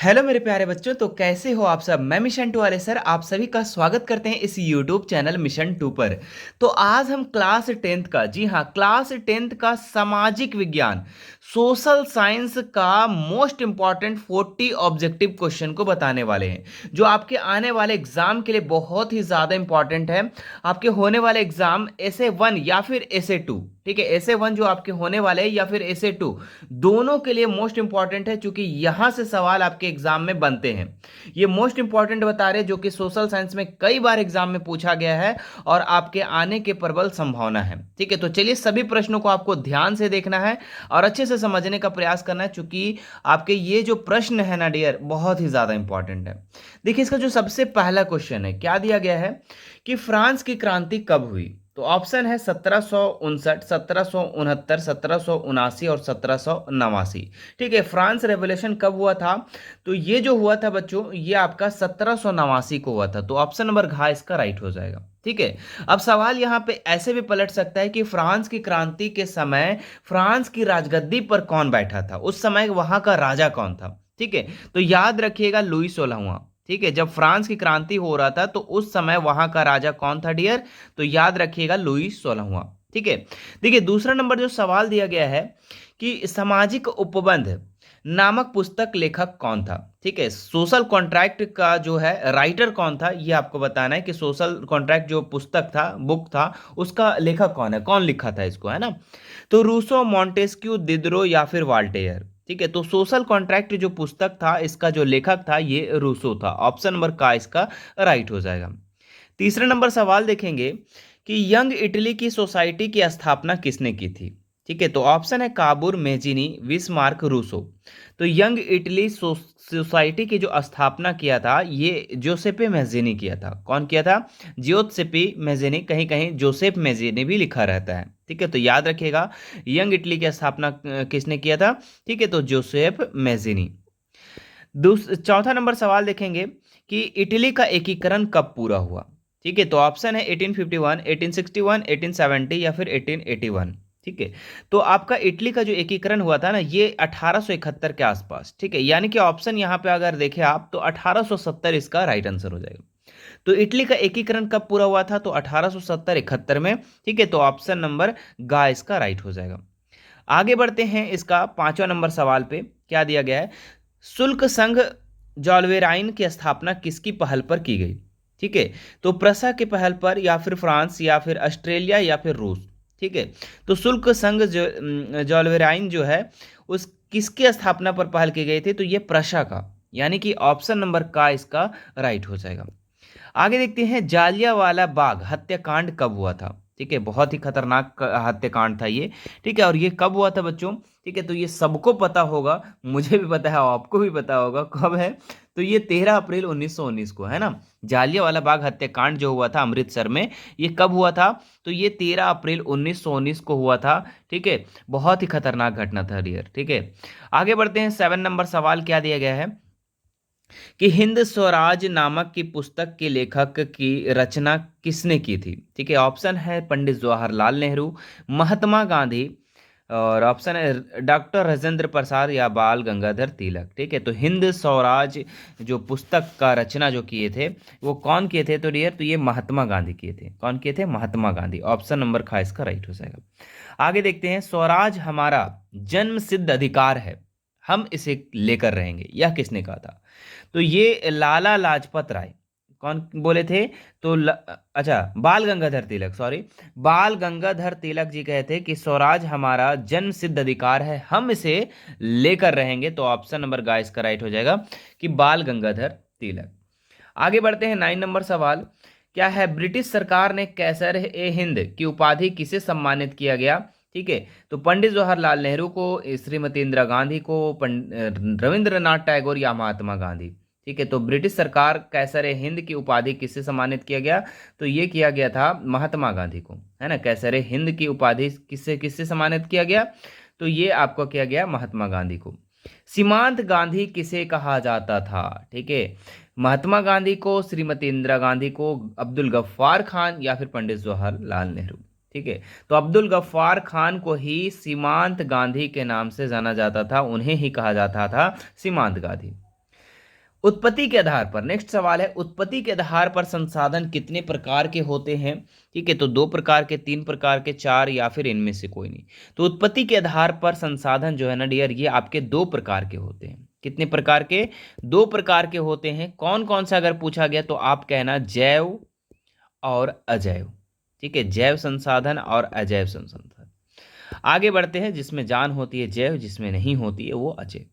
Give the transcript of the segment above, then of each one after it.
Hello मेरे प्यारे बच्चों, तो कैसे हो आप सब। मैं मिशन 2 वाले सर आप सभी का स्वागत करते हैं इस यूट्यूब चैनल मिशन 2 पर। तो आज हम क्लास 10th का, जी हाँ, क्लास 10th का सामाजिक विज्ञान, सोशल साइंस का मोस्ट इंपॉर्टेंट 40 ऑब्जेक्टिव क्वेश्चन को बताने वाले हैं, जो आपके आने वाले एग्जाम के लिए बहुत ही ज़्यादा इंपॉर्टेंट है। आपके होने वाले एग्जाम SA 1 या फिर SA 2, ठीक है, SA 1 जो आपके होने वाले हैं या फिर SA 2, दोनों के लिए मोस्ट इंपॉर्टेंट है, क्योंकि यहां से सवाल आपके एग्जाम में बनते हैं। ये मोस्ट इंपॉर्टेंट बता रहे हैं, जो कि सोशल साइंस में कई बार एग्जाम में पूछा गया है और आपके आने के प्रबल संभावना है। ठीक है, तो चलिए सभी प्रश्नों को आपको ध्यान से देखना है और अच्छे से समझने का प्रयास करना है, क्योंकि आपके ये जो प्रश्न है ना डियर, बहुत ही ज्यादा इंपॉर्टेंट है। देखिए, इसका जो सबसे पहला क्वेश्चन है, क्या दिया गया है कि फ्रांस की क्रांति कब हुई। तो ऑप्शन है 1759, 1769, 1779 और 1789। ठीक है, फ्रांस रेवोल्यूशन कब हुआ था। तो ये जो हुआ था बच्चों, ये आपका 1789 को हुआ था। तो ऑप्शन नंबर घ इसका राइट हो जाएगा। ठीक है, अब सवाल यहाँ पे ऐसे भी पलट सकता है कि फ्रांस की क्रांति के समय फ्रांस की राजगद्दी पर कौन बैठा था, उस समय वहां का राजा कौन था। ठीक है, तो याद रखिएगा लुई 16वां। ठीक है, जब फ्रांस की क्रांति हो रहा था तो उस समय वहां का राजा कौन था डियर, तो याद रखिएगा लुई 16वां। ठीक है, देखिए दूसरा नंबर जो सवाल दिया गया है कि सामाजिक उपबंध नामक पुस्तक लेखक कौन था। ठीक है, सोशल कॉन्ट्रैक्ट का जो है राइटर कौन था, ये आपको बताना है कि सोशल कॉन्ट्रैक्ट जो पुस्तक था, बुक था, उसका लेखक कौन है, कौन लिखा था इसको, है ना। तो रूसो, मॉन्टेस्क्यू, दिदरो या फिर वाल्टेयर। ठीक है, तो सोशल कॉन्ट्रैक्ट जो पुस्तक था, इसका जो लेखक था ये रूसो था। ऑप्शन नंबर का इसका राइट हो जाएगा। तीसरे नंबर सवाल देखेंगे कि यंग इटली की सोसाइटी की स्थापना किसने की थी। ठीक है, तो ऑप्शन है काबूर, मेजिनी, विस्मार्क, रूसो। तो यंग इटली सोसाइटी की जो स्थापना किया था ये जोसेपे मेजिनी किया था। कौन किया था, जियोसेपी मेजिनी, कहीं कहीं जोसेफ मेजिनी भी लिखा रहता है। ठीक है, तो याद रखिएगा यंग इटली की स्थापना किसने किया था। ठीक है, तो जोसेफ मेजिनी। चौथा नंबर सवाल देखेंगे कि इटली का एकीकरण कब पूरा हुआ। ठीक है, तो ऑप्शन है 1851, 1861, 1870 या फिर 1881। ठीक है, तो आपका इटली का जो एकीकरण हुआ था ना, ये 1871 के आसपास। ठीक है, यानी कि ऑप्शन यहाँ पे अगर देखें आप तो 1870 इसका राइट आंसर हो जाएगा। तो इटली का एकीकरण कब पूरा हुआ था, तो 1870 71 में। ठीक है, तो ऑप्शन नंबर गा इसका राइट हो जाएगा। आगे बढ़ते हैं इसका पांचवा नंबर सवाल पे। क्या दिया गया है, शुल्क संघ जॉल्वेराइन की स्थापना किसकी पहल पर की गई। ठीक है, तो प्रसा की पहल पर या फिर फ्रांस या फिर ऑस्ट्रेलिया या फिर रूस। ठीक है, तो शुल्क संघ जॉल्वेराइन जो है उस किसकी स्थापना पर पहल की गई थी, तो ये प्रशा का, यानी कि ऑप्शन नंबर का इसका राइट हो जाएगा। आगे देखते हैं जालियांवाला बाग हत्याकांड कब हुआ था। ठीक है, बहुत ही खतरनाक हत्याकांड था ये। ठीक है, और ये कब हुआ था बच्चों। ठीक है, तो ये सबको पता होगा, मुझे भी पता है, आपको भी पता होगा कब है। तो ये 13 अप्रैल 1919 को है ना। जालियांवाला बाग हत्याकांड जो हुआ था अमृतसर में, ये कब हुआ था, तो ये 13 अप्रैल 1919 को हुआ था। ठीक है, बहुत ही खतरनाक घटना था डियर। ठीक है, आगे बढ़ते हैं 7 नंबर सवाल। क्या दिया गया है कि हिंद स्वराज नामक की पुस्तक के लेखक की रचना किसने की थी। ठीक है, ऑप्शन है पंडित जवाहरलाल नेहरू, महात्मा गांधी, और ऑप्शन है डॉक्टर राजेंद्र प्रसाद या बाल गंगाधर तिलक। ठीक है, तो हिंद स्वराज जो पुस्तक का रचना जो किए थे वो कौन किए थे, तो डियर तो ये महात्मा गांधी किए थे। कौन किए थे, महात्मा गांधी। ऑप्शन नंबर खा इसका राइट हो जाएगा। आगे देखते हैं स्वराज हमारा जन्म सिद्ध अधिकार है, हम इसे लेकर रहेंगे, यह किसने कहा था। तो ये लाला लाजपत राय कौन बोले थे, तो अच्छा, बाल गंगाधर तिलक, सॉरी, बाल गंगाधर तिलक जी कहे थे कि स्वराज हमारा जन्म सिद्ध अधिकार है, हम इसे लेकर रहेंगे। तो ऑप्शन नंबर गाइस का राइट हो जाएगा कि बाल गंगाधर तिलक। आगे बढ़ते हैं 9 नंबर सवाल। क्या है, ब्रिटिश सरकार ने कैसर ए हिंद की उपाधि किसे सम्मानित किया गया। ठीक है, तो पंडित जवाहरलाल नेहरू को, श्रीमती इंदिरा गांधी को, रविंद्रनाथ टैगोर या महात्मा गांधी। ठीक है, तो ब्रिटिश सरकार कैसर ए हिंद की उपाधि किससे सम्मानित किया गया, तो ये किया गया था महात्मा गांधी को, है ना। कैसर ए हिंद की उपाधि किससे किससे सम्मानित किया गया, तो ये आपको किया गया महात्मा गांधी को। सीमांत गांधी किसे कहा जाता था। ठीक है, महात्मा गांधी को, श्रीमती इंदिरा गांधी को, अब्दुल गफ्फार खान या फिर पंडित जवाहरलाल नेहरू। ठीक है, तो अब्दुल गफ्फार खान को ही सीमांत गांधी के नाम से जाना जाता था, उन्हें ही कहा जाता था सीमांत गांधी। उत्पत्ति के आधार पर, नेक्स्ट सवाल है, उत्पत्ति के आधार पर संसाधन कितने प्रकार के होते हैं? ठीक है, तो 2 प्रकार के, 3 प्रकार के, 4 या फिर इनमें से कोई नहीं। तो उत्पत्ति के आधार पर संसाधन जो है ना डियर, ये आपके 2 प्रकार के होते हैं। कितने प्रकार के? 2 प्रकार के होते हैं। कौन कौन सा अगर पूछा गया तो आप कहना जैव और अजैव। ठीक है, जैव संसाधन और अजैव संसाधन। आगे बढ़ते हैं, जिसमें जान होती है जैव, जिसमें नहीं होती है वो अजैव।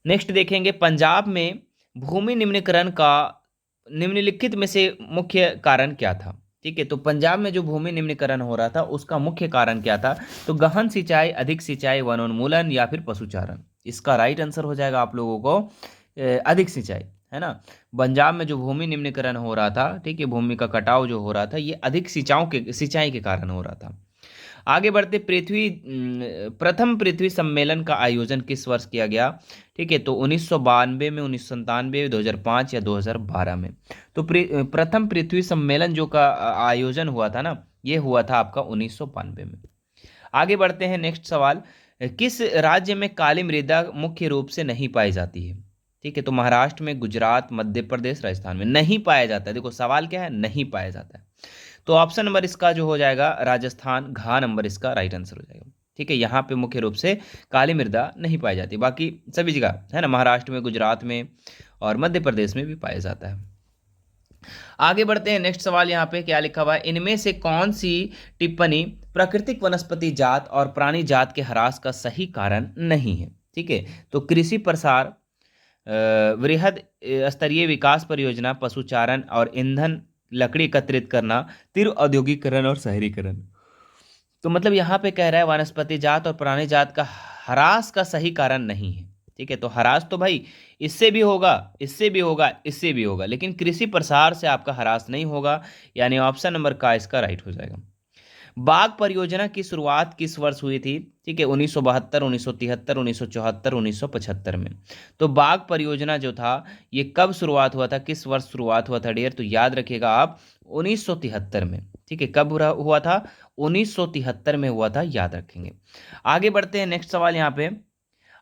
नेक्स्ट देखेंगे, पंजाब में भूमि निम्नीकरण का निम्नलिखित में से मुख्य कारण क्या था? ठीक है, तो पंजाब में जो भूमि निम्नीकरण हो रहा था उसका मुख्य कारण क्या था? तो गहन सिंचाई, अधिक सिंचाई, वनोन्मूलन या फिर पशुचारण। इसका राइट आंसर हो जाएगा आप लोगों को अधिक सिंचाई, है ना। पंजाब में जो भूमि निम्नीकरण हो रहा था, ठीक है, भूमि का कटाव जो हो रहा था, ये अधिक सिंचाई के कारण हो रहा था। आगे बढ़ते, प्रथम पृथ्वी सम्मेलन का आयोजन किस वर्ष किया गया? ठीक है, तो 1992 में, 1997, 2005 या 2012 में। तो प्रथम पृथ्वी सम्मेलन जो का आयोजन हुआ था ना, ये हुआ था आपका 1992 में। आगे बढ़ते हैं, नेक्स्ट सवाल, किस राज्य में काली मृदा मुख्य रूप से नहीं पाई जाती है? ठीक है, तो महाराष्ट्र में, गुजरात, मध्य प्रदेश, राजस्थान में नहीं पाया जाता है। देखो सवाल क्या है, नहीं पाया जाता है। तो ऑप्शन नंबर इसका जो हो जाएगा राजस्थान, घ नंबर इसका राइट आंसर हो जाएगा। ठीक है, यहाँ पे मुख्य रूप से काली मृदा नहीं पाई जाती, बाकी सभी जगह है ना, महाराष्ट्र में, गुजरात में और मध्य प्रदेश में भी पाया जाता है। आगे बढ़ते हैं, नेक्स्ट सवाल यहाँ पे क्या लिखा हुआ है, इनमें से कौन सी टिप्पणी प्राकृतिक वनस्पति जात और प्राणी जात के ह्रास का सही कारण नहीं है? ठीक है, तो कृषि प्रसार, वृहद स्तरीय विकास परियोजना, पशुचारण और ईंधन लकड़ी एकत्रित करना, तीव्र औद्योगिकरण और शहरीकरण। तो मतलब यहाँ पे कह रहा है वनस्पति जात और प्राणी जात का ह्रास का सही कारण नहीं है। ठीक है, तो ह्रास तो भाई इससे भी होगा, इससे भी होगा, इससे भी होगा, लेकिन कृषि प्रसार से आपका ह्रास नहीं होगा, यानी ऑप्शन नंबर का इसका राइट हो जाएगा। बाघ परियोजना की शुरुआत किस वर्ष हुई थी? ठीक है, 1972, 1973, 1974, 1975 में। तो बाघ परियोजना जो था ये कब शुरुआत हुआ था, किस वर्ष शुरुआत हुआ था डियर? तो याद रखिएगा आप 1973 में। ठीक है, कब हुआ था? 1973 में हुआ था, याद रखेंगे। आगे बढ़ते हैं, नेक्स्ट सवाल यहाँ पे,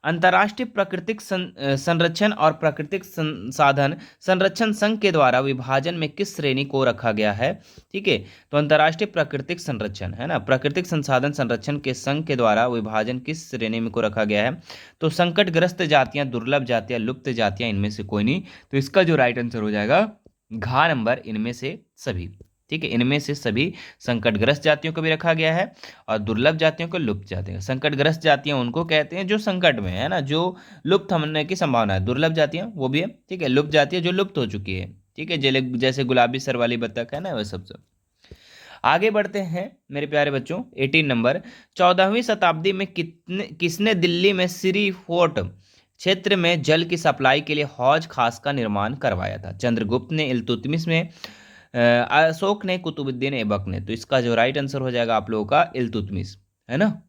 अंतर्राष्ट्रीय प्राकृतिक संरक्षण और प्राकृतिक संसाधन संरक्षण संघ के द्वारा विभाजन में किस श्रेणी को रखा गया है? ठीक है, तो अंतर्राष्ट्रीय प्राकृतिक संरक्षण, है ना, प्राकृतिक संसाधन संरक्षण के संघ के द्वारा विभाजन किस श्रेणी में को रखा गया है? तो संकटग्रस्त जातियां, दुर्लभ जातियां, लुप्त जातियां, इनमें से कोई नहीं। तो इसका जो राइट आंसर हो जाएगा घ नंबर, इनमें से सभी। ठीक है, इनमें से सभी संकटग्रस्त जातियों को भी रखा गया है और दुर्लभ जातियों को, लुप्त जातियों। संकटग्रस्त जातियां उनको कहते हैं जो संकट में है ना, जो लुप्त होने की संभावना है। दुर्लभ जातियां वो भी है, ठीक है, लुप्त जातियां जो लुप्त हो चुकी है। ठीक है, जैसे गुलाबी सर वाली बत्तख है ना, वह सब। आगे बढ़ते हैं मेरे प्यारे बच्चों, 18 नंबर, 14वीं शताब्दी में किसने दिल्ली में श्री फोर्ट क्षेत्र में जल की सप्लाई के लिए हौज खास का निर्माण करवाया था? चंद्रगुप्त ने, इल्तुतमिश में, अशोक ने, कुतुबुद्दीन ऐबक ने। तो इसका जो राइट आंसर हो जाएगा आप लोगों का इल्तुतमिश, है ना।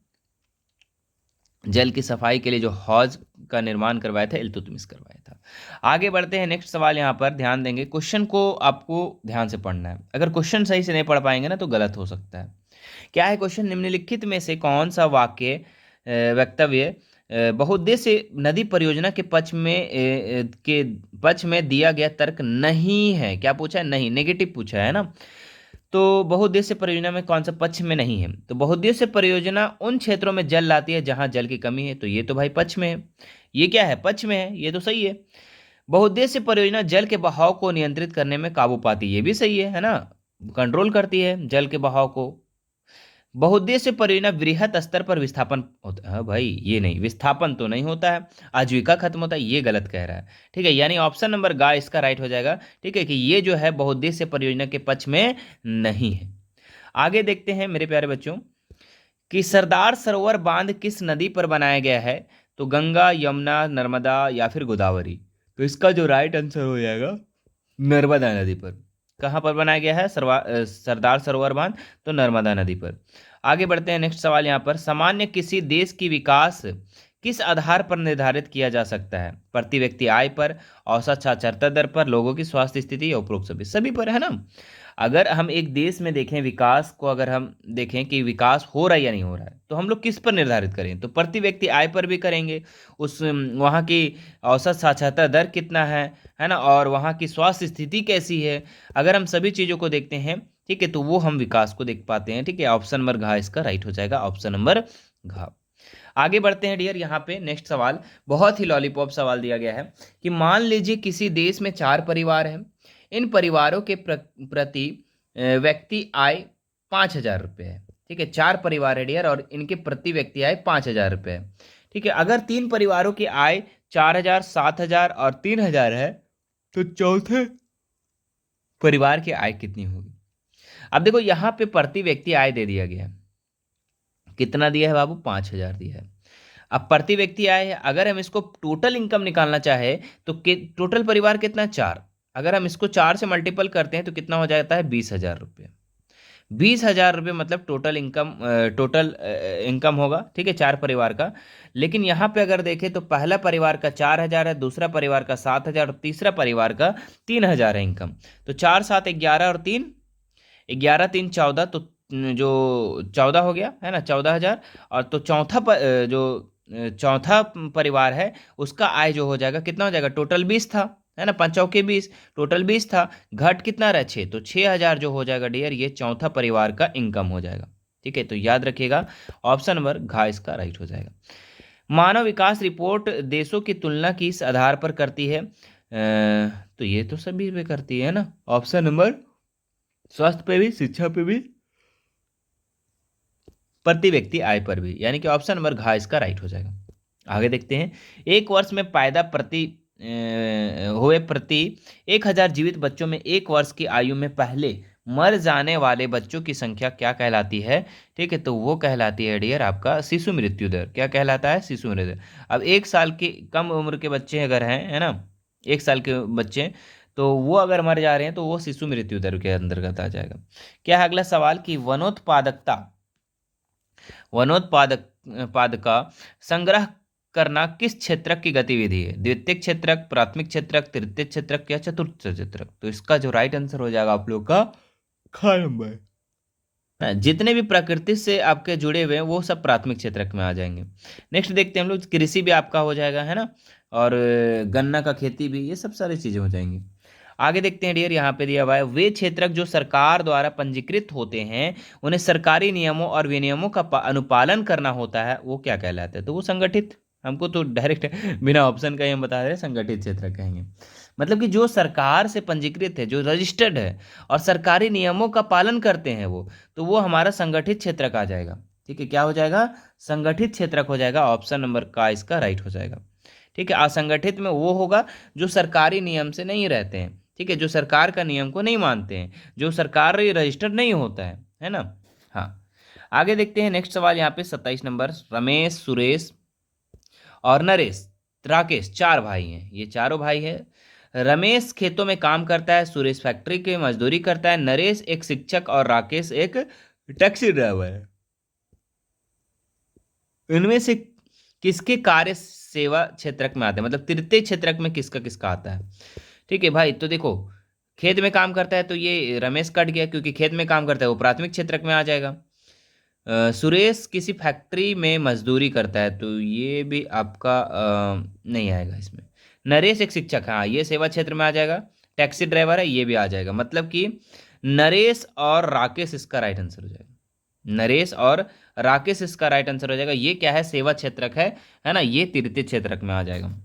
जल की सफाई के लिए जो हौज का निर्माण करवाया था, इल्तुतमिश करवाया था। आगे बढ़ते हैं, नेक्स्ट सवाल यहाँ पर ध्यान देंगे, क्वेश्चन को आपको ध्यान से पढ़ना है। अगर क्वेश्चन सही से नहीं पढ़ पाएंगे ना तो गलत हो सकता है। क्या है क्वेश्चन? निम्नलिखित में से कौन सा वक्तव्य बहुउद्देश्य नदी परियोजना के पक्ष में दिया गया तर्क नहीं है? क्या पूछा है? नहीं, नेगेटिव पूछा है ना। तो बहुउद्देश्य परियोजना में कौन सा पक्ष में नहीं है? तो बहुउद्देश्य परियोजना उन क्षेत्रों में जल लाती है जहां जल की कमी है, तो ये तो भाई पक्ष में है। ये क्या है? पक्ष में है, ये तो सही है। बहुउद्देश्य परियोजना जल के बहाव को नियंत्रित करने में काबू पाती है, ये भी सही है ना, कंट्रोल करती है जल के बहाव को। बहुउद्देश्य परियोजना वृहत स्तर पर विस्थापन होता है, भाई ये नहीं, विस्थापन तो नहीं होता है, आजीविका खत्म होता है, ये गलत कह रहा है। ठीक है, यानी ऑप्शन नंबर गा इसका राइट हो जाएगा। ठीक है, कि ये जो है बहुउद्देश्य परियोजना के पक्ष में नहीं है। आगे देखते हैं मेरे प्यारे बच्चों कि सरदार सरोवर बांध किस नदी पर बनाया गया है? तो गंगा, यमुना, नर्मदा या फिर गोदावरी। तो इसका जो राइट आंसर हो जाएगा नर्मदा नदी पर। कहाँ पर बनाया गया है सरदार सरोवर बांध? तो नर्मदा नदी पर। आगे बढ़ते हैं, नेक्स्ट सवाल यहाँ पर, सामान्य किसी देश की विकास किस आधार पर निर्धारित किया जा सकता है? प्रति व्यक्ति आय पर, औसत साक्षरता दर पर, लोगों की स्वास्थ्य स्थिति या उपरोक्त सभी सभी पर, है ना। अगर हम एक देश में देखें विकास को, अगर हम देखें कि विकास हो रहा है या नहीं हो रहा है, तो हम लोग किस पर निर्धारित करें? तो प्रति व्यक्ति आय पर भी करेंगे, उस वहाँ की औसत साक्षरता दर कितना है ना, और वहाँ की स्वास्थ्य स्थिति कैसी है। अगर हम सभी चीज़ों को देखते हैं, ठीक है, तो वो हम विकास को देख पाते हैं। ठीक है, ऑप्शन नंबर घ इसका राइट हो जाएगा, ऑप्शन नंबर घ। आगे बढ़ते हैं डियर, यहाँ पे नेक्स्ट सवाल बहुत ही लॉलीपॉप सवाल दिया गया है कि मान लीजिए किसी देश में 4 परिवार हैं। इन परिवारों के प्रति व्यक्ति आय 5,000 रुपये है। ठीक है, 4 परिवार है डियर और इनके प्रति व्यक्ति आय 5,000 रुपये है। ठीक है, अगर 3 परिवारों की आय 4,000, 7,000 और 3,000 है, तो चौथे परिवार की आय कितनी होगी? अब देखो यहाँ पे प्रति व्यक्ति आय दे दिया गया है, कितना दिया है बाबू? 5,000 दिया है। अब प्रति व्यक्ति आय है, अगर हम इसको टोटल इनकम निकालना चाहे तो टोटल परिवार कितना? 4। अगर हम इसको 4 से मल्टीपल करते हैं तो कितना हो जाता है? 20,000 रुपये। 20,000 रुपये मतलब टोटल इनकम होगा। ठीक है, 4 परिवार का। लेकिन यहाँ पे अगर देखें तो पहला परिवार का 4,000 है, दूसरा परिवार का 7,000 और तीसरा परिवार का 3,000 है इनकम। तो 4 7 11 और 3 11 3 14, तो जो 14 हो गया है ना, 14,000। और तो चौथा परिवार है उसका आय जो हो जाएगा कितना हो जाएगा? टोटल 20 था, है ना, 5 चौके 20, टोटल 20 था, घट कितना रहा? 6, तो 6,000 जो हो जाएगा डियर, ये चौथा परिवार का इनकम हो जाएगा। ठीक है, तो याद रखिएगा ऑप्शन नंबर घ इसका राइट हो जाएगा। मानव विकास रिपोर्ट देशों की तुलना किस आधार पर करती है? तो ये तो सभी पे करती है ना, ऑप्शन नंबर स्वास्थ्य पे भी, शिक्षा पे भी, प्रति व्यक्ति आय पर भी, यानी कि ऑप्शन नंबर घ इसका राइट हो जाएगा। आगे देखते हैं, एक वर्ष में पैदा हुए प्रति 1,000 जीवित बच्चों में 1 वर्ष की आयु में पहले मर जाने वाले बच्चों की संख्या क्या कहलाती है? ठीक है, तो वो कहलाती है डियर आपका शिशु मृत्यु दर। क्या कहलाता है? शिशु मृत्यु दर। अब 1 साल के कम उम्र के बच्चे अगर हैं, है ना, 1 साल के बच्चे, तो वो अगर मर जा रहे हैं तो वो शिशु मृत्यु दर के अंतर्गत आ जाएगा। क्या है अगला सवाल कि वनोत्पादका संग्रह करना किस क्षेत्रक की गतिविधि है? द्वितीयक क्षेत्रक, प्राथमिक क्षेत्रक, तृतीय क्षेत्रक या चतुर्थ क्षेत्रक? तो इसका जो राइट आंसर हो जाएगा आप लोग का ख नंबर। जितने भी प्रकृति से आपके जुड़े हुए हैं वो सब प्राथमिक क्षेत्रक में आ जाएंगे। नेक्स्ट देखते हैं हम लोग, कृषि भी आपका हो जाएगा, है ना, और गन्ना का खेती भी, ये सब सारी चीजें हो जाएंगी। आगे देखते हैं डियर, यहाँ पे दिया हुआ है वे क्षेत्रक जो सरकार द्वारा पंजीकृत होते हैं, उन्हें सरकारी नियमों और विनियमों का अनुपालन करना होता है, वो क्या कहलाते हैं? तो वो संगठित। हमको तो डायरेक्ट बिना ऑप्शन का ही हम बता रहे हैं, संगठित क्षेत्र कहेंगे। मतलब कि जो सरकार से पंजीकृत है, जो रजिस्टर्ड है और सरकारी नियमों का पालन करते हैं वो, तो वो हमारा संगठित क्षेत्रक आ जाएगा। ठीक है, क्या हो जाएगा? संगठित क्षेत्रक हो जाएगा, ऑप्शन नंबर का इसका राइट हो जाएगा। ठीक है, असंगठित में वो होगा जो सरकारी नियम से नहीं रहते हैं। ठीक है, जो सरकार का नियम को नहीं मानते हैं, जो सरकार रजिस्टर्ड नहीं होता है ना। हाँ, आगे देखते हैं नेक्स्ट सवाल, यहाँ पे 27 नंबर। रमेश, सुरेश और नरेश, राकेश 4 भाई हैं। ये चारों भाई हैं। रमेश खेतों में काम करता है, सुरेश फैक्ट्री की मजदूरी करता है, नरेश एक शिक्षक और राकेश एक टैक्सी ड्राइवर है। इनमें से किसके कार्य सेवा क्षेत्रक में आते हैं? मतलब तृतीय क्षेत्रक में किसका किसका आता है? ठीक है भाई, तो देखो खेत में काम करता है तो ये रमेश कट गया, क्योंकि खेत में काम करता है वो प्राथमिक क्षेत्रक में आ जाएगा। सुरेश किसी फैक्ट्री में मजदूरी करता है तो ये भी आपका नहीं आएगा इसमें। नरेश एक शिक्षक, हाँ ये सेवा क्षेत्र में आ जाएगा। टैक्सी ड्राइवर है, ये भी आ जाएगा। मतलब कि नरेश और राकेश इसका राइट आंसर हो जाएगा। नरेश और राकेश इसका राइट आंसर हो जाएगा। ये क्या है? सेवा क्षेत्रक है ना, ये तृतीय क्षेत्रक में आ जाएगा।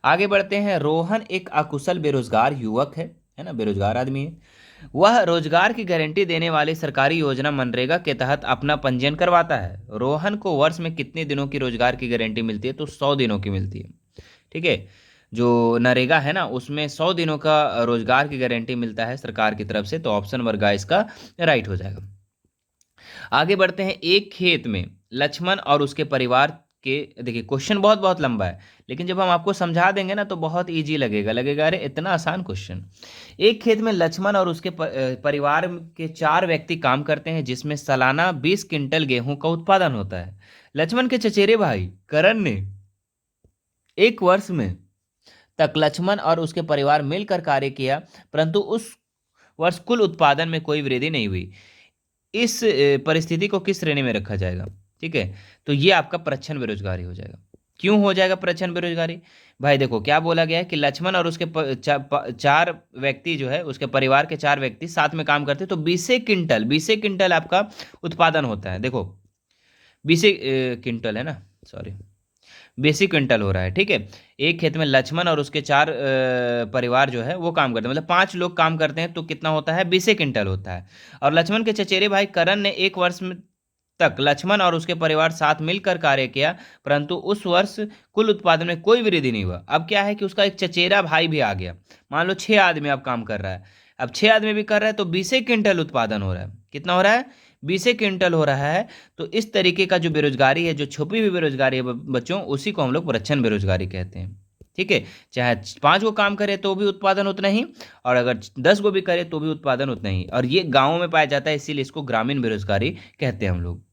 आगे बढ़ते हैं, रोहन एक अकुशल बेरोजगार युवक है ना, बेरोजगार आदमी है। वह रोजगार की गारंटी देने वाली सरकारी योजना मनरेगा के तहत अपना पंजीयन करवाता है। रोहन को वर्ष में कितने दिनों की रोजगार की गारंटी मिलती है? तो 100 दिनों की मिलती है। ठीक है, जो नरेगा है ना उसमें 100 दिनों का रोजगार की गारंटी मिलता है सरकार की तरफ से, तो ऑप्शन नंबर ग इसका राइट हो जाएगा। आगे बढ़ते हैं, एक खेत में लक्ष्मण और उसके परिवार के, देखिए क्वेश्चन बहुत बहुत लंबा है, लेकिन जब हम आपको समझा देंगे ना तो बहुत इजी लगेगा अरे इतना आसान क्वेश्चन। एक खेत में लक्ष्मण और उसके परिवार के 4 व्यक्ति काम करते हैं, जिसमें सालाना 20 क्विंटल गेहूं का उत्पादन होता है। लक्ष्मण के चचेरे भाई करण ने एक वर्ष में तक लक्ष्मण और उसके परिवार मिलकर कार्य किया, परंतु उस वर्ष कुल उत्पादन में कोई वृद्धि नहीं हुई। इस परिस्थिति को किस श्रेणी में रखा जाएगा? ठीक है, तो ये आपका प्रच्छन्न बेरोजगारी हो जाएगा। क्यों हो जाएगा प्रच्छन्न बेरोजगारी? भाई देखो क्या बोला गया है कि लक्ष्मण और उसके चार व्यक्ति जो है, उसके परिवार के चार व्यक्ति साथ में काम करते, तो 20 क्विंटल आपका उत्पादन होता है। देखो 20 क्विंटल है ना, सॉरी 20 क्विंटल हो रहा है। ठीक है, एक खेत में लक्ष्मण और उसके चार परिवार जो है वो काम करते हैं, मतलब 5 लोग काम करते हैं, तो कितना होता है? 20 क्विंटल होता है। और लक्ष्मण के चचेरे भाई करण ने एक वर्ष में तक लक्ष्मण और उसके परिवार साथ मिलकर कार्य किया, परंतु उस वर्ष कुल उत्पादन में कोई वृद्धि नहीं हुआ। अब क्या है कि उसका एक चचेरा भाई भी आ गया। मान लो 6 आदमी अब काम कर रहा है, अब 6 आदमी भी कर रहा है, तो 20 क्विंटल उत्पादन हो रहा है। कितना हो रहा है? 20 क्विंटल हो रहा है। तो इस तरीके का जो बेरोजगारी है, जो छुपी हुई बेरोजगारी है बच्चों, उसी को हम लोग प्रच्छन्न बेरोजगारी कहते हैं। ठीक है, चाहे 5 गो काम करे तो भी उत्पादन उतना ही, और अगर 10 गो भी करे तो भी उत्पादन उतना ही, और ये गाँवों में पाया जाता है, इसीलिए इसको ग्रामीण बेरोजगारी कहते हैं हम लोग।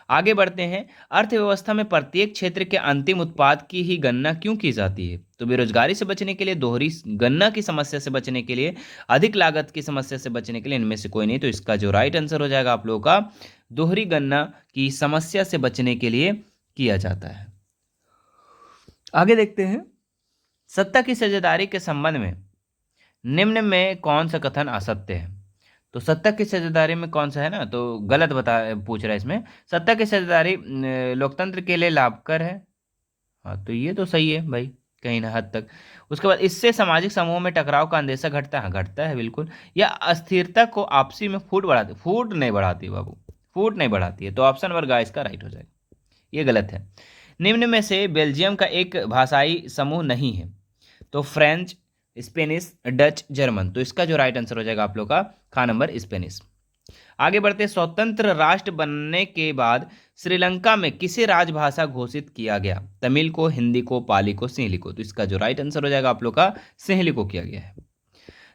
आगे बढ़ते हैं। अर्थव्यवस्था में प्रत्येक क्षेत्र के अंतिम उत्पाद की ही गणना क्यों की जाती है? तो बेरोजगारी से बचने के लिए, दोहरी गणना की समस्या से बचने के लिए, अधिक लागत की समस्या से बचने के लिए, इनमें से कोई नहीं। तो इसका जो राइट आंसर हो जाएगा आप लोगों का, दोहरी गणना की समस्या से बचने के लिए किया जाता है। आगे देखते हैं। सत्ता की साझेदारी के संबंध में निम्न में कौन सा कथन असत्य है? तो सत्ता की साझेदारी में कौन सा है ना, तो गलत पूछ रहा है इसमें। सत्ता की साझेदारी लोकतंत्र के लिए लाभकर है। हाँ, तो ये तो सही है भाई, कहीं ना हद तक। उसके बाद इससे सामाजिक समूहों में टकराव का अंदेशा घटता है। घटता है बिल्कुल। या अस्थिरता को आपसी में फूट नहीं बढ़ाती बाबू, फूट नहीं बढ़ाती है। तो ऑप्शन नंबर गा इसका राइट हो जाएगा, ये गलत है। निम्न में से बेल्जियम का एक भाषाई समूह नहीं है? तो फ्रेंच, स्पेनिश, डच, जर्मन। तो इसका जो राइट आंसर हो जाएगा आप लोग का खा नंबर स्पेनिश। आगे बढ़ते। स्वतंत्र राष्ट्र बनने के बाद श्रीलंका में किसे राजभाषा घोषित किया गया? तमिल को, हिंदी को, पाली को, सिंहली को। तो इसका जो राइट आंसर हो जाएगा आप लोग का सिंहली को किया गया है।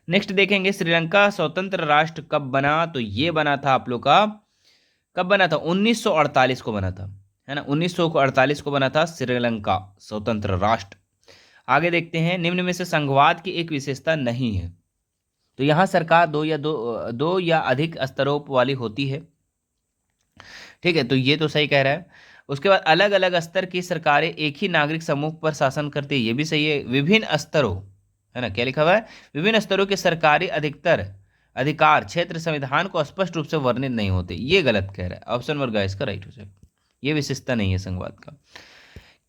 नेक्स्ट देखेंगे, श्रीलंका स्वतंत्र राष्ट्र कब बना? तो ये बना था आप लोग का, कब बना था? 1948 को बना था, है ना, 1948 को बना था श्रीलंका स्वतंत्र राष्ट्र। आगे देखते हैं। निम्न में से संघवाद की एक विशेषता नहीं है? तो यहां सरकार दो या अधिक स्तरों वाली होती है। ठीक है, तो ये तो सही कह रहा है। उसके बाद अलग अलग स्तर की सरकारें एक ही नागरिक समूह पर शासन करती है, ये भी सही है। विभिन्न स्तरों, है ना, क्या लिखा हुआ है? विभिन्न स्तरों के सरकारी अधिकार क्षेत्र संविधान को स्पष्ट रूप से वर्णित नहीं होते, ये गलत कह रहा है। ऑप्शन नंबर गा इसका राइट हो जाएगा, ये विशेषता नहीं है संघवाद का।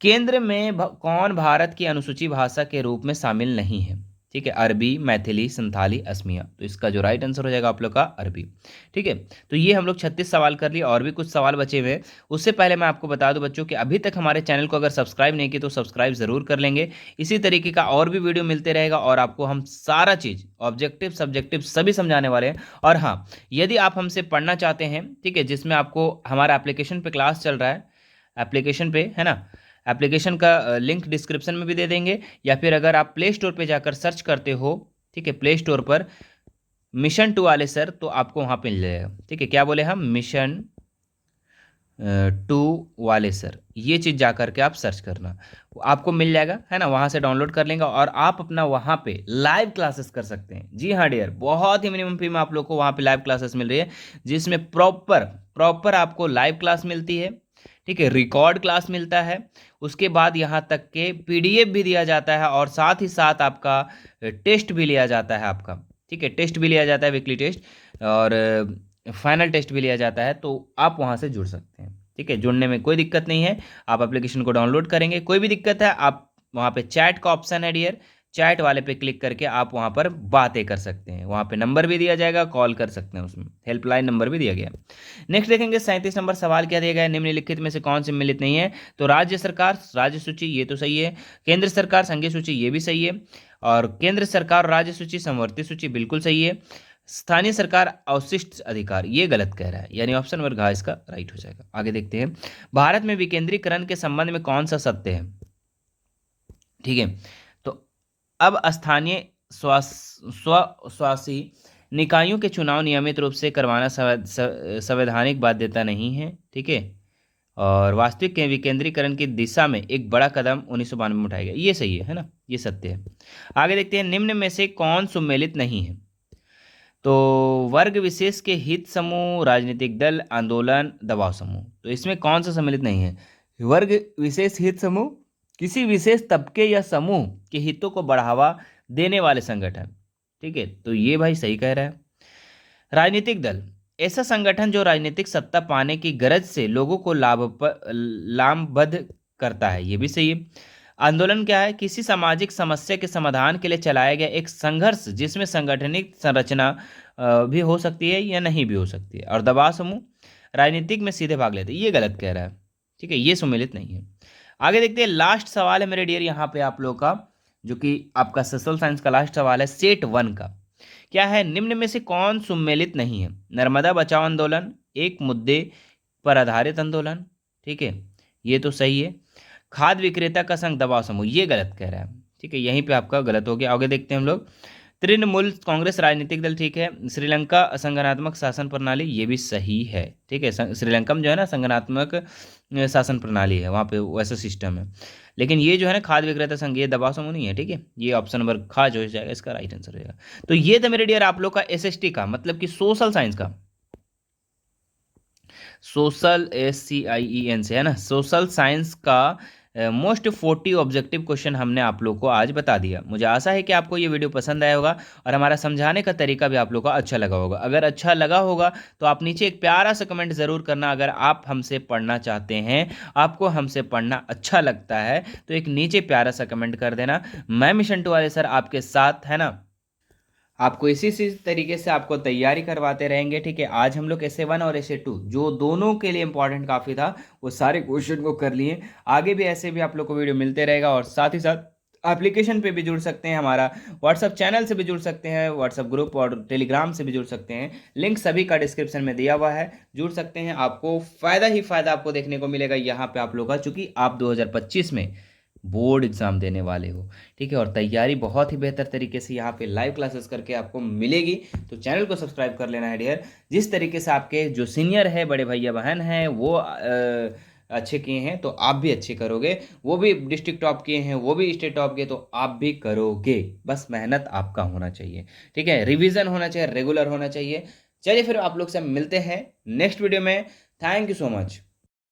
केंद्र में कौन भारत की अनुसूची भाषा के रूप में शामिल नहीं है? ठीक है, अरबी, मैथिली, संथाली, असमिया। तो इसका जो राइट आंसर हो जाएगा आप लोग का अरबी। ठीक है, तो ये हम लोग 36 सवाल कर लिए, और भी कुछ सवाल बचे हुए हैं। उससे पहले मैं आपको बता दूं बच्चों कि अभी तक हमारे चैनल को अगर सब्सक्राइब नहीं किया तो सब्सक्राइब जरूर कर लेंगे। इसी तरीके का और भी वीडियो मिलते रहेगा, और आपको हम सारा चीज़ ऑब्जेक्टिव सब्जेक्टिव सभी समझाने वाले हैं। और हाँ, यदि आप हमसे पढ़ना चाहते हैं, ठीक है, जिसमें आपको हमारा एप्लीकेशन पे क्लास चल रहा है, एप्लीकेशन पे, है ना, एप्लीकेशन का लिंक डिस्क्रिप्शन में भी दे देंगे, या फिर अगर आप प्ले स्टोर पे जाकर सर्च करते हो, ठीक है, प्ले स्टोर पर मिशन 2 वाले सर, तो आपको वहाँ पे मिल जाएगा। ठीक है, क्या बोले हम? मिशन 2 वाले सर, ये चीज़ जा करके आप सर्च करना, आपको मिल जाएगा, है ना, वहाँ से डाउनलोड कर लेंगे, और आप अपना वहाँ पे लाइव क्लासेस कर सकते हैं। जी हाँ डियर, बहुत ही मिनिमम फी में आप लोग को वहाँ पे लाइव क्लासेस मिल रही है, जिसमें प्रॉपर आपको लाइव क्लास मिलती है। ठीक है, रिकॉर्ड क्लास मिलता है, उसके बाद यहाँ तक के पीडीएफ भी दिया जाता है, और साथ ही साथ आपका टेस्ट भी लिया जाता है आपका। ठीक है, टेस्ट भी लिया जाता है, वीकली टेस्ट, और फाइनल टेस्ट भी लिया जाता है। तो आप वहाँ से जुड़ सकते हैं। ठीक है, जुड़ने में कोई दिक्कत नहीं है, आप एप्लीकेशन को डाउनलोड करेंगे। कोई भी दिक्कत है, आप वहाँ पे चैट का ऑप्शन है डियर, चैट वाले पे क्लिक करके आप वहाँ पर बातें कर सकते हैं। वहाँ पे नंबर भी दिया जाएगा, कॉल कर सकते हैं, उसमें हेल्पलाइन नंबर भी दिया गया है। नेक्स्ट देखेंगे 37 नंबर सवाल क्या दिया गया है? निम्नलिखित में से कौन सम्मिलित नहीं है? तो राज्य सरकार राज्य सूची, ये तो सही है। केंद्र सरकार संघीय सूची, ये भी सही है। और केंद्र सरकार राज्य सूची समवर्ती सूची, बिल्कुल सही है। स्थानीय सरकार अवशिष्ट अधिकार, ये गलत कह रहा है, यानी ऑप्शन नंबर घ इसका राइट हो जाएगा। आगे देखते हैं। भारत में विकेंद्रीकरण के संबंध में कौन सा सत्य है? ठीक है, तो अब स्थानीय स्वशासी निकायों के चुनाव नियमित रूप से करवाना संवैधानिक बाध्यता नहीं है। ठीक है, और वास्तविक विकेंद्रीकरण की दिशा में एक बड़ा कदम 1992 में उठाया गया। ये सही है ना, ये सत्य है। आगे देखते हैं, निम्न में से कौन सम्मिलित नहीं है? तो वर्ग विशेष के हित समूह, राजनीतिक दल, आंदोलन, दबाव समूह। तो इसमें कौन सा सम्मिलित नहीं है? वर्ग विशेष हित समूह, किसी विशेष तबके या समूह के हितों को बढ़ावा देने वाले संगठन। ठीक है, तो ये भाई सही कह रहा है। राजनीतिक दल, ऐसा संगठन जो राजनीतिक सत्ता पाने की गरज से लोगों को लामबद्ध करता है। ये भी सही है। आंदोलन क्या है? किसी सामाजिक समस्या के समाधान के लिए चलाया गया एक संघर्ष जिसमें संगठनिक संरचना भी हो सकती है या नहीं भी हो सकती है। और दबाव समूह, राजनीतिक में सीधे भाग लेते हैं। ये गलत कह रहा है। ठीक है, ये सम्मिलित नहीं है। आगे देखते हैं, लास्ट सवाल है मेरे डियर यहाँ पे आप लोग का, जो कि आपका सोशल साइंस का लास्ट सवाल है, सेट 1 का। क्या है? निम्न में से कौन सम्मिलित नहीं है? नर्मदा बचाओ आंदोलन, एक मुद्दे पर आधारित आंदोलन। ठीक है, ये तो सही है। खाद्य विक्रेता का संघ, दबाव समूह, ये गलत कह रहा है। ठीक है, यहीं पे आपका गलत हो गया। आगे देखते हैं हम लोग, तृणमूल कांग्रेस राजनीतिक दल, ठीक है। श्रीलंका संगठनात्मक शासन प्रणाली, ये भी सही है। ठीक है, श्रीलंका में जो है ना संगठनात्मक शासन प्रणाली है, वहाँ पे वैसा सिस्टम है। लेकिन ये जो है ना खाद्य विक्रेता संघ, ये दबाव समूह नहीं है। ठीक है, ये ऑप्शन नंबर खा जो हो जाएगा, इसका राइट आंसर हो जाएगा। तो ये था मेरे डियर आप लोग का एसएसटी का, मतलब कि सोशल साइंस का, सोशल SCIEN से है ना, सोशल साइंस का मोस्ट 40 ऑब्जेक्टिव क्वेश्चन हमने आप लोग को आज बता दिया। मुझे आशा है कि आपको ये वीडियो पसंद आया होगा और हमारा समझाने का तरीका भी आप लोग को अच्छा लगा होगा। अगर अच्छा लगा होगा तो आप नीचे एक प्यारा सा कमेंट ज़रूर करना। अगर आप हमसे पढ़ना चाहते हैं, आपको हमसे पढ़ना अच्छा लगता है, तो एक नीचे प्यारा सा कमेंट कर देना। मैं मिशन टू वाले सर आपके साथ, है ना, आपको इसी तरीके से आपको तैयारी करवाते रहेंगे। ठीक है, आज हम लोग essay 1 और essay 2 जो दोनों के लिए इंपॉर्टेंट काफ़ी था, वो सारे क्वेश्चन को कर लिए। आगे भी ऐसे भी आप लोग को वीडियो मिलते रहेगा, और साथ ही साथ एप्लीकेशन पे भी जुड़ सकते हैं, हमारा व्हाट्सअप चैनल से भी जुड़ सकते हैं, व्हाट्सअप ग्रुप और टेलीग्राम से भी जुड़ सकते हैं। लिंक सभी का डिस्क्रिप्शन में दिया हुआ है, जुड़ सकते हैं। आपको फ़ायदा ही फ़ायदा आपको देखने को मिलेगा यहाँ पे आप लोग का, चूँकि आप 2025 में बोर्ड एग्जाम देने वाले हो। ठीक है, और तैयारी बहुत ही बेहतर तरीके से यहाँ पे लाइव क्लासेस करके आपको मिलेगी। तो चैनल को सब्सक्राइब कर लेना है डियर। जिस तरीके से आपके जो सीनियर है, बड़े भैया बहन हैं, वो अच्छे किए हैं, तो आप भी अच्छे करोगे। वो भी डिस्ट्रिक्ट टॉप किए हैं, वो भी स्टेट टॉप किए, तो आप भी करोगे। बस मेहनत आपका होना चाहिए। ठीक है, रिविजन होना चाहिए, रेगुलर होना चाहिए। चलिए फिर आप लोग से मिलते हैं नेक्स्ट वीडियो में। Thank you so much.